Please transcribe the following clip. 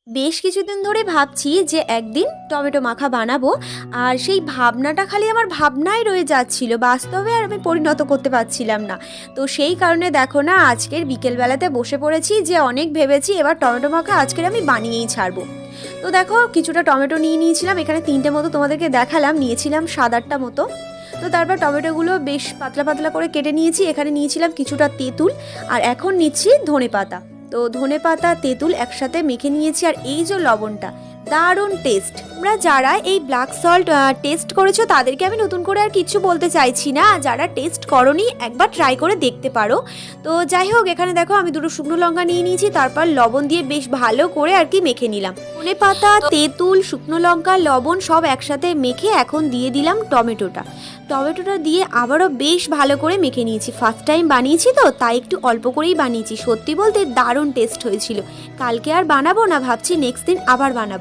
বেশ কিছুদিন ধরে ভাবছি যে একদিন টমেটো মাখা বানাবো। আর সেই ভাবনাটা খালি আমার ভাবনাই রয়ে যাচ্ছিল, বাস্তবে আর আমি পরিণত করতে পারছিলাম না। তো সেই কারণে দেখো না, আজকের বিকেলবেলাতে বসে পড়েছি যে অনেক ভেবেছি এবার টমেটো মাখা আজকের আমি বানিয়েই ছাড়বো। তো দেখো, কিছুটা টমেটো নিয়ে নিয়েছিলাম, এখানে 3টে মতো তোমাদেরকে দেখালাম, নিয়েছিলাম 7-8টা মতো। তো তারপর টমেটোগুলো বেশ পাতলা পাতলা করে কেটে নিয়েছি, এখানে নিয়েছিলাম কিছুটা তেঁতুল, আর এখন নিচ্ছি ধনেপাতা। তো ধনেপাতা তেঁতুল একসাথে মেখে নিয়েছি, আর এই যে লবণটা, দারুণ টেস্ট। তোমরা যারা এই ব্ল্যাক সল্ট টেস্ট করেছো তাদেরকে আমি নতুন করে আর কিছু বলতে চাইছি না, যারা টেস্ট করোনি একবার ট্রাই করে দেখতে পারো। তো যাই হোক, এখানে দেখো আমি 2টো শুকনো লঙ্কা নিয়ে নিয়েছি, তারপর লবণ দিয়ে বেশ ভালো করে আর কি মেখে নিলাম। ধনেপাতা তেঁতুল শুকনো লঙ্কা লবণ সব একসাথে মেখে এখন দিয়ে দিলাম টমেটোটা দিয়ে আবারও বেশ ভালো করে মেখে নিয়েছি। ফার্স্ট টাইম বানিয়েছি তো তাই একটু অল্প করেই বানিয়েছি, সত্যি বলতে দারুণ টেস্ট হয়েছিল। কালকে আর বানাবো না, ভাবছি নেক্সট দিন আবার বানাবো।